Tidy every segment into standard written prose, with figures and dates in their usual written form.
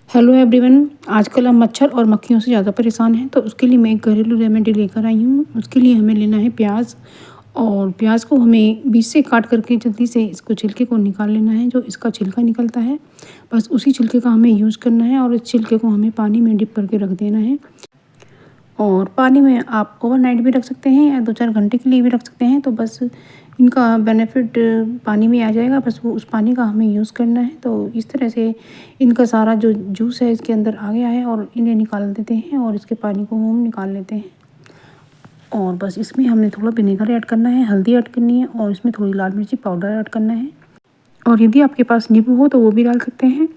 Hello everyone. आजकल हम मच्छर और मक्खियों से ज़्यादा परेशान हैं, तो उसके लिए मैं एक घरेलू रेमेडी लेकर आई हूँ। उसके लिए हमें लेना है प्याज, और प्याज को हमें बीच से काट करके जल्दी से इसको छिलके को निकाल लेना है। जो इसका छिलका निकलता है, बस उसी छिलके का हमें यूज़ करना है, और इस छिलके को हमें पानी में डिप करके रख देना है। और पानी में आप ओवरनाइट भी रख सकते हैं या 2-4 घंटे के लिए भी रख सकते हैं। तो बस इनका बेनिफिट पानी में आ जाएगा, बस वो उस पानी का हमें यूज़ करना है। तो इस तरह से इनका सारा जो जूस है इसके अंदर आ गया है, और इन्हें निकाल देते हैं और इसके पानी को हम निकाल लेते हैं। और बस इसमें हमने थोड़ा विनेगर ऐड करना है, हल्दी ऐड करनी है, और इसमें थोड़ी लाल मिर्ची पाउडर ऐड करना है। और यदि आपके पास नींबू हो तो वो भी डाल सकते हैं।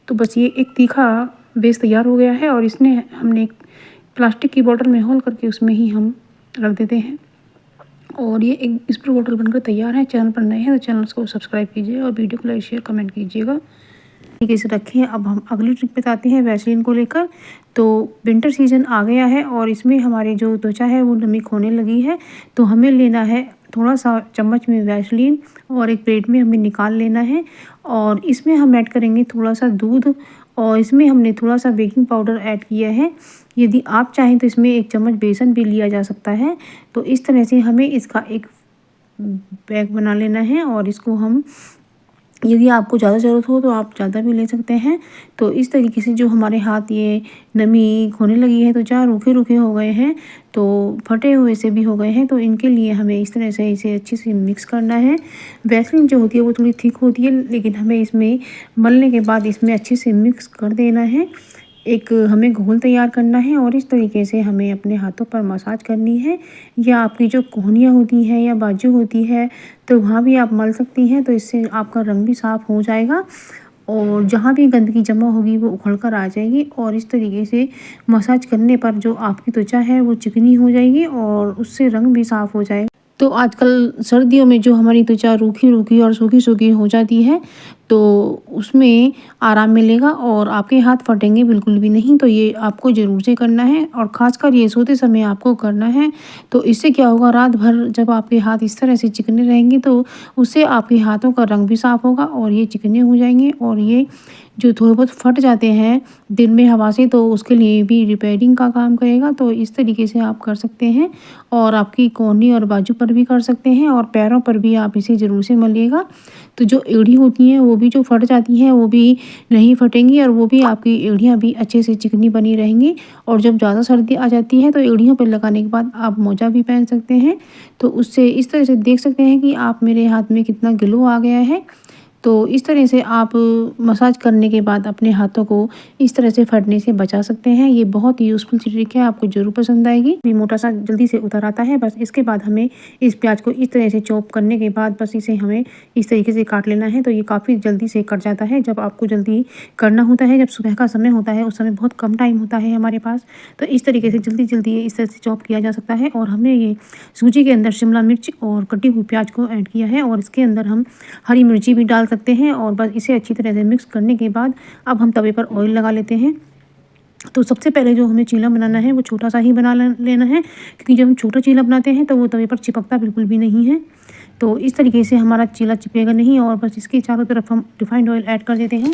तो बस ये एक तीखा बेस तैयार हो गया है, और इसने हमने एक प्लास्टिक की बोतल में होल करके उसमें ही हम रख देते हैं। और ये एक स्प्रे बोतल बनकर तैयार है। चैनल पर नए हैं तो चैनल को सब्सक्राइब कीजिए और वीडियो को लाइक शेयर कमेंट कीजिएगा। तरीके से रखें। अब हम अगली ट्रिक पे आते हैं वैसलीन को लेकर। तो विंटर सीजन आ गया है और इसमें हमारी जो त्वचा है वो नमी खोने लगी है। तो हमें लेना है थोड़ा सा चम्मच में वैसलीन, और एक प्लेट में हमें निकाल लेना है। और इसमें हम ऐड करेंगे थोड़ा सा दूध, और इसमें हमने थोड़ा सा बेकिंग पाउडर ऐड किया है। यदि आप चाहें तो इसमें 1 चम्मच बेसन भी लिया जा सकता है। तो इस तरह से हमें इसका एक बैग बना लेना है, और इसको हम, यदि आपको ज़्यादा ज़रूरत हो तो आप ज़्यादा भी ले सकते हैं। तो इस तरीके से जो हमारे हाथ ये नमी खोने लगी है, तो चाहे रूखे रूखे हो गए हैं, तो फटे हुए से भी हो गए हैं, तो इनके लिए हमें इस तरह से इसे अच्छे से मिक्स करना है। वैसलीन जो होती है वो थोड़ी थिक होती है, लेकिन हमें इसमें मलने के बाद इसमें अच्छे से मिक्स कर देना है। एक हमें घोल तैयार करना है, और इस तरीके से हमें अपने हाथों पर मसाज करनी है, या आपकी जो कोहनियाँ होती हैं या बाजू होती है तो वहाँ भी आप मल सकती हैं। तो इससे आपका रंग भी साफ़ हो जाएगा, और जहाँ भी गंदगी जमा होगी वो उखड़ कर आ जाएगी। और इस तरीके से मसाज करने पर जो आपकी त्वचा है वो चिकनी हो जाएगी, और उससे रंग भी साफ़ हो जाएगा। तो आजकल सर्दियों में जो हमारी त्वचा रूखी रूखी और सूखी सूखी हो जाती है, तो उसमें आराम मिलेगा, और आपके हाथ फटेंगे बिल्कुल भी नहीं। तो ये आपको ज़रूर से करना है, और ख़ासकर ये सोते समय आपको करना है। तो इससे क्या होगा, रात भर जब आपके हाथ इस तरह से चिकने रहेंगे तो उससे आपके हाथों का रंग भी साफ़ होगा, और ये चिकने हो जाएंगे। और ये जो थोड़े बहुत फट जाते हैं दिन में हवा से, तो उसके लिए भी रिपेयरिंग का काम करेगा। तो इस तरीके से आप कर सकते हैं, और आपकी कोहनी और बाजू पर भी कर सकते हैं, और पैरों पर भी आप इसे ज़रूर से मलिएगा। तो जो एड़ी होती हैं वो भी जो फट जाती हैं वो भी नहीं फटेंगी, और वो भी आपकी एड़ियाँ भी अच्छे से चिकनी बनी रहेंगी। और जब ज़्यादा सर्दी आ जाती है तो एड़ियों पर लगाने के बाद आप मोजा भी पहन सकते हैं। तो उससे इस तरह से देख सकते हैं कि आप मेरे हाथ में कितना ग्लो आ गया है। तो इस तरह से आप मसाज करने के बाद अपने हाथों को इस तरह से फटने से बचा सकते हैं। ये बहुत ही यूज़फुल ट्रिक है, आपको ज़रूर पसंद आएगी। ये मोटा सा जल्दी से उतर आता है। बस इसके बाद हमें इस प्याज को इस तरह से चॉप करने के बाद बस इसे हमें इस तरीके से काट लेना है। तो ये काफ़ी जल्दी से कट जाता है। जब आपको जल्दी करना होता है, जब सुबह का समय होता है, उस समय बहुत कम टाइम होता है हमारे पास, तो इस तरीके से जल्दी जल्दी इस तरह से चॉप किया जा सकता है। और हमने ये सूजी के अंदर शिमला मिर्च और कटी हुई प्याज को ऐड किया है, और इसके अंदर हम हरी मिर्ची भी डाल सकते हैं। और बस इसे अच्छी तरह से मिक्स करने के बाद अब हम तवे पर ऑयल लगा लेते हैं। तो सबसे पहले जो हमें चीला बनाना है वो छोटा सा ही बना लेना है, क्योंकि जब हम छोटा चीला बनाते हैं तो वो तवे पर चिपकता बिल्कुल भी नहीं है। तो इस तरीके से हमारा चीला चिपकेगा नहीं। और बस इसके चारों तरफ हम रिफाइंड ऑयल ऐड कर देते हैं।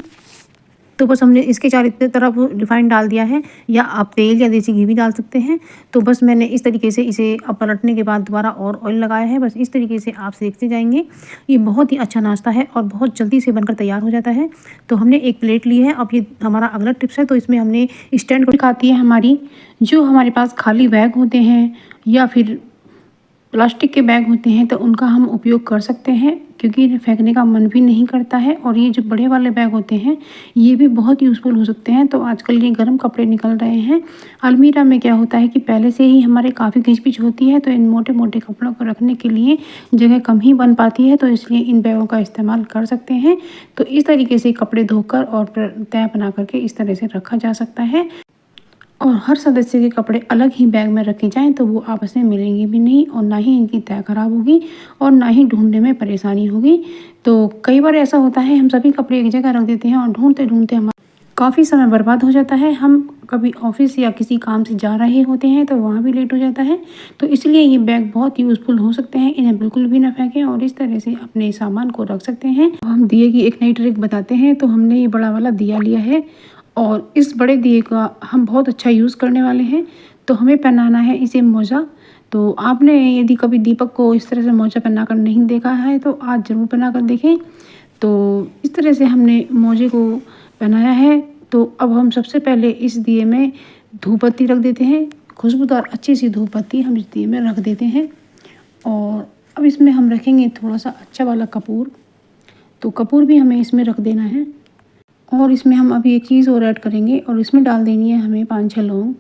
तो बस हमने इसके चारों तरफ रिफाइंड डाल दिया है, या आप तेल या देसी घी भी डाल सकते हैं। तो बस मैंने इस तरीके से इसे अब पलटने के बाद दोबारा और ऑयल लगाया है। बस इस तरीके से आप सेकते जाएंगे। ये बहुत ही अच्छा नाश्ता है और बहुत जल्दी से बनकर तैयार हो जाता है। तो हमने एक प्लेट ली है। अब ये हमारा अगला टिप्स है। तो इसमें हमने स्टैंड दिखाती है हमारी, जो हमारे पास खाली बैग होते हैं या फिर प्लास्टिक के बैग होते हैं, तो उनका हम उपयोग कर सकते हैं, क्योंकि इन्हें फेंकने का मन भी नहीं करता है। और ये जो बड़े वाले बैग होते हैं ये भी बहुत यूज़फुल हो सकते हैं। तो आजकल ये गर्म कपड़े निकल रहे हैं। अलमीरा में क्या होता है कि पहले से ही हमारे काफ़ी घिच-पिच होती है, तो इन मोटे मोटे कपड़ों को रखने के लिए जगह कम ही बन पाती है, तो इसलिए इन बैगों का इस्तेमाल कर सकते हैं। तो इस तरीके से कपड़े धोकर और तह बना करके इस तरह से रखा जा सकता है। और हर सदस्य के कपड़े अलग ही बैग में रखे जाएं तो वो आपस में मिलेंगे भी नहीं, और ना ही इनकी तह खराब होगी, और ना ही ढूंढने में परेशानी होगी। तो कई बार ऐसा होता है, हम सभी कपड़े एक जगह रख देते हैं और ढूंढते ढूंढते हमारा काफ़ी समय बर्बाद हो जाता है। हम कभी ऑफिस या किसी काम से जा रहे होते हैं तो वहाँ भी लेट हो जाता है। तो इसलिए ये बैग बहुत यूज़फुल हो सकते हैं। इन्हें बिल्कुल भी ना फेंकें, और इस तरह से अपने सामान को रख सकते हैं। हम दिए की एक नई ट्रिक बताते हैं। तो हमने ये बड़ा वाला दिया लिया है, और इस बड़े दिए का हम बहुत अच्छा यूज़ करने वाले हैं। तो हमें पहनाना है इसे मोजा। तो आपने यदि कभी दीपक को इस तरह से मोजा पहना कर नहीं देखा है तो आज ज़रूर पहना कर देखें। तो इस तरह से हमने मोजे को पहनाया है। तो अब हम सबसे पहले इस दिए में धूप बत्ती रख देते हैं। खुशबूदार अच्छी सी धूप बत्ती हम इस दिए में रख देते हैं। और अब इसमें हम रखेंगे थोड़ा सा अच्छा वाला कपूर। तो कपूर भी हमें इसमें रख देना है। और इसमें हम अभी एक चीज़ और ऐड करेंगे और इसमें डाल देनी है हमें 5-6 लौंग।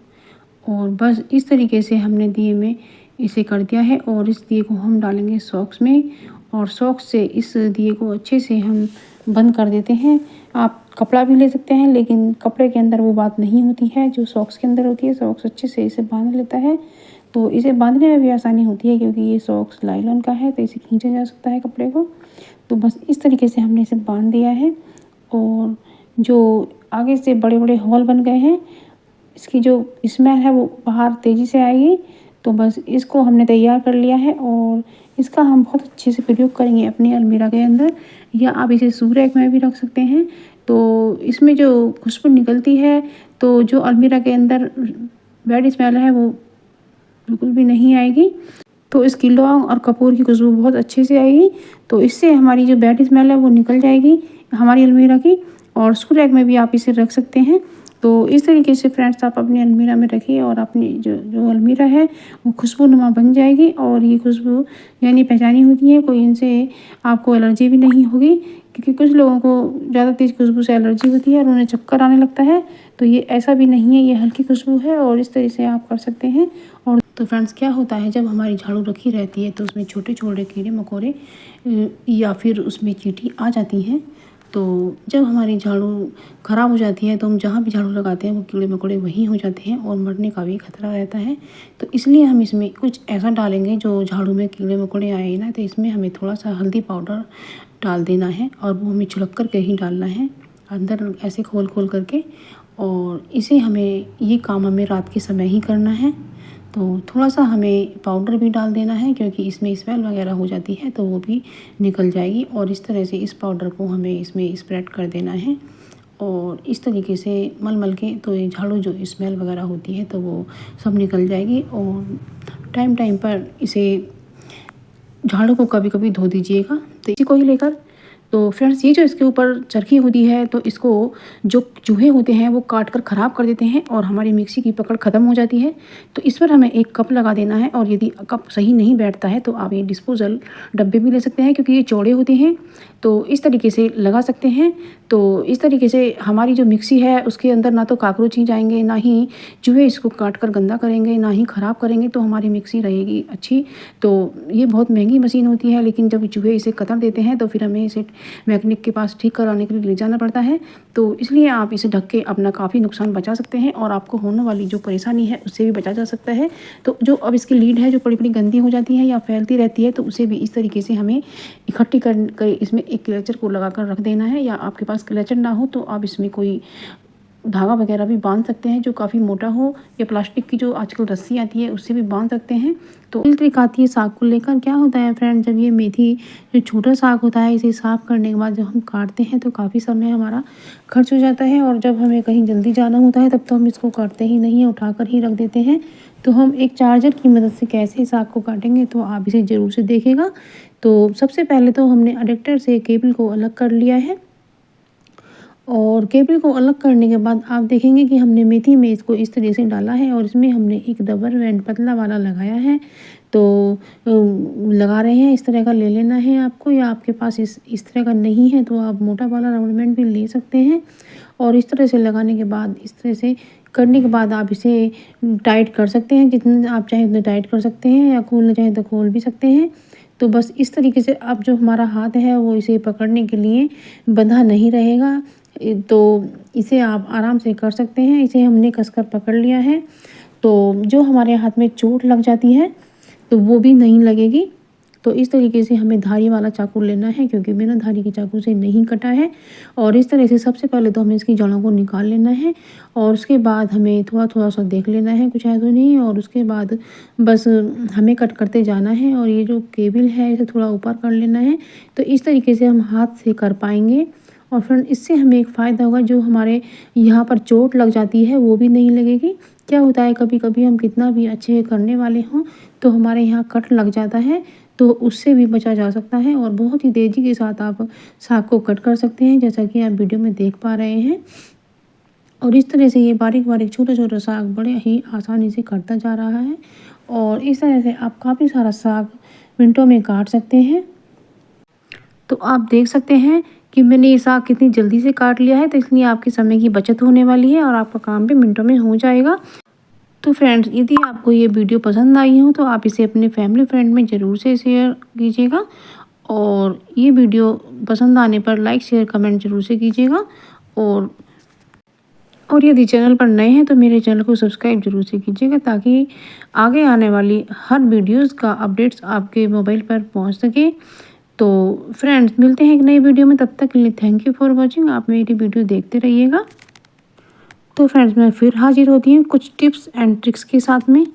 और बस इस तरीके से हमने दिए में इसे कर दिया है। और इस दिए को हम डालेंगे सॉक्स में और सॉक्स से इस दिए को अच्छे से हम बंद कर देते हैं। आप कपड़ा भी ले सकते हैं लेकिन कपड़े के अंदर वो बात नहीं होती है जो सॉक्स के अंदर होती है। सॉक्स अच्छे से इसे बांध लेता है। तो इसे बांधने में भी आसानी होती है क्योंकि ये सॉक्स नायलॉन का है तो इसे खींचा जा सकता है कपड़े को। तो बस इस तरीके से हमने इसे बांध दिया है। और जो आगे से बड़े बड़े हॉल बन गए हैं, इसकी जो स्मेल है वो बाहर तेज़ी से आएगी। तो बस इसको हमने तैयार कर लिया है और इसका हम बहुत अच्छे से प्रयोग करेंगे अपनी अलमीरा के अंदर, या आप इसे शू रैक में भी रख सकते हैं। तो इसमें जो खुशबू निकलती है तो जो अलमीरा के अंदर बैड स्मेल है वो बिल्कुल भी नहीं आएगी। तो इसकी लौंग और कपूर की खुशबू बहुत अच्छे से आएगी। तो इससे हमारी जो बैड स्मेल है वो निकल जाएगी हमारी अलमीरा की। और शू रैक में भी आप इसे रख सकते हैं। तो इस तरीके से फ्रेंड्स आप अपनी अलमीरा में रखिए और अपनी जो अलमीरा है वो खुशबूनुमा बन जाएगी। और ये खुशबू यानी पहचानी होती है, कोई इनसे आपको एलर्जी भी नहीं होगी क्योंकि कुछ लोगों को ज़्यादा तेज़ खुशबू से एलर्जी होती है और उन्हें चक्कर आने लगता है। तो ये ऐसा भी नहीं है, ये हल्की खुशबू है और इस तरह से आप कर सकते हैं। और तो फ्रेंड्स क्या होता है जब हमारी झाड़ू रखी रहती है तो उसमें छोटे छोटे कीड़े मकोड़े या फिर उसमें चींटी आ जाती हैं। तो जब हमारी झाड़ू ख़राब हो जाती है तो हम जहाँ भी झाड़ू लगाते हैं वो कीड़े मकोड़े वहीं हो जाते हैं और मरने का भी खतरा रहता है। तो इसलिए हम इसमें कुछ ऐसा डालेंगे जो झाड़ू में कीड़े मकोड़े आए ना। तो इसमें हमें थोड़ा सा हल्दी पाउडर डाल देना है और वो हमें छिड़क कर के ही डालना है अंदर ऐसे खोल खोल करके। और इसे हमें ये काम हमें रात के समय ही करना है। तो थोड़ा सा हमें पाउडर भी डाल देना है क्योंकि इसमें स्मेल वगैरह हो जाती है तो वो भी निकल जाएगी। और इस तरह से इस पाउडर को हमें इसमें स्प्रेड कर देना है और इस तरीके से मल मल के तो ये झाड़ू जो स्मेल वगैरह होती है तो वो सब निकल जाएगी। और टाइम टाइम पर इसे झाड़ू को कभी कभी धो दीजिएगा तो इसी को ही लेकर। तो फ्रेंड्स ये जो इसके ऊपर चरखी होती है तो इसको जो चूहे होते हैं वो काट कर ख़राब कर देते हैं और हमारी मिक्सी की पकड़ ख़त्म हो जाती है। तो इस पर हमें एक कप लगा देना है। और यदि कप सही नहीं बैठता है तो आप ये डिस्पोजल डब्बे भी ले सकते हैं क्योंकि ये चौड़े होते हैं। तो इस तरीके से लगा सकते हैं। तो इस तरीके से हमारी जो मिक्सी है उसके अंदर ना तो कॉकरोच ही जाएंगे, ना ही चूहे इसको काट कर गंदा करेंगे, ना ही ख़राब करेंगे। तो हमारी मिक्सी रहेगी अच्छी। तो ये बहुत महंगी मशीन होती है लेकिन जब चूहे इसे कतर देते हैं तो फिर हमें इसे मैकेनिक के पास ठीक कराने के लिए ले जाना पड़ता है। तो इसलिए आप इसे ढक के अपना काफ़ी नुकसान बचा सकते हैं और आपको होने वाली जो परेशानी है उससे भी बचा जा सकता है। तो जो अब इसकी लीड है जो बड़ी बड़ी गंदी हो जाती है या फैलती रहती है तो उसे भी इस तरीके से हमें इकट्ठी कर इसमें एक क्लचर को लगा कर रख देना है। या आपके पास क्लचर ना हो तो आप इसमें कोई धागा वगैरह भी बांध सकते हैं जो काफ़ी मोटा हो, या प्लास्टिक की जो आजकल रस्सी आती है उससे भी बांध सकते हैं। तो ट्रिक आती है साग को लेकर। क्या होता है फ्रेंड, जब ये मेथी जो छोटा साग होता है इसे साफ़ करने के बाद जब हम काटते हैं तो काफ़ी समय हमारा खर्च हो जाता है। और जब हमें कहीं जल्दी जाना होता है तब तो हम इसको काटते ही नहीं, उठा कर ही रख देते हैं। तो हम एक चार्जर की मदद से कैसे साग को काटेंगे तो आप इसे ज़रूर से देखिएगा। तो सबसे पहले तो हमने अडेप्टर से केबल को अलग कर लिया है। और केबल को अलग करने के बाद आप देखेंगे कि हमने मेथी में इसको इस तरह से डाला है और इसमें हमने एक रबर बैंड पतला वाला लगाया है। तो लगा रहे हैं, इस तरह का ले लेना है आपको, या आपके पास इस तरह का नहीं है तो आप मोटा वाला रबर बैंड भी ले सकते हैं। और इस तरह से लगाने के बाद, इस तरह से करने के बाद आप इसे टाइट कर सकते हैं। जितना आप चाहें उतना टाइट कर सकते हैं या खोलना चाहें तो खोल भी सकते हैं। तो बस इस तरीके से अब जो हमारा हाथ है वो इसे पकड़ने के लिए बंधा नहीं रहेगा। तो इसे आप आराम से कर सकते हैं। इसे हमने कसकर पकड़ लिया है तो जो हमारे हाथ में चोट लग जाती है तो वो भी नहीं लगेगी। तो इस तरीके से हमें धारी वाला चाकू लेना है क्योंकि बिना धारी के चाकू से नहीं कटा है। और इस तरह से सबसे पहले तो हमें इसकी जड़ों को निकाल लेना है और उसके बाद हमें थोड़ा थोड़ा सा देख लेना है कुछ है तो नहीं। और उसके बाद बस हमें कट करते जाना है और ये जो केबल है इसे थोड़ा ऊपर कर लेना है। तो इस तरीके से हम हाथ से कर पाएंगे। और फ्रेंड इससे हमें एक फ़ायदा होगा, जो हमारे यहाँ पर चोट लग जाती है वो भी नहीं लगेगी। क्या होता है कभी कभी हम कितना भी अच्छे करने वाले हों तो हमारे यहाँ कट लग जाता है, तो उससे भी बचा जा सकता है और बहुत ही तेज़ी के साथ आप साग को कट कर सकते हैं, जैसा कि आप वीडियो में देख पा रहे हैं। और इस तरह से ये बारीक बारीक छोटा छोटा साग बड़े ही आसानी से कटता जा रहा है और इस तरह से आप काफ़ी सारा साग मिनटों में काट सकते हैं। तो आप देख सकते हैं कि मैंने ये साग कितनी जल्दी से काट लिया है, तो इसलिए आपके समय की बचत होने वाली है और आपका काम भी मिनटों में हो जाएगा। तो फ्रेंड्स, यदि आपको ये वीडियो पसंद आई हो तो आप इसे अपने फैमिली फ्रेंड में ज़रूर से शेयर कीजिएगा और ये वीडियो पसंद आने पर लाइक शेयर कमेंट ज़रूर से कीजिएगा। और यदि चैनल पर नए हैं तो मेरे चैनल को सब्सक्राइब जरूर से कीजिएगा, ताकि आगे आने वाली हर वीडियोस का अपडेट्स आपके मोबाइल पर पहुंच सके। तो फ्रेंड्स, मिलते हैं एक नई वीडियो में, तब तक के लिए थैंक यू फॉर वॉचिंग। आप मेरी वीडियो देखते रहिएगा। तो फ्रेंड्स, मैं फिर हाजिर होती हूँ कुछ टिप्स एंड ट्रिक्स के साथ में।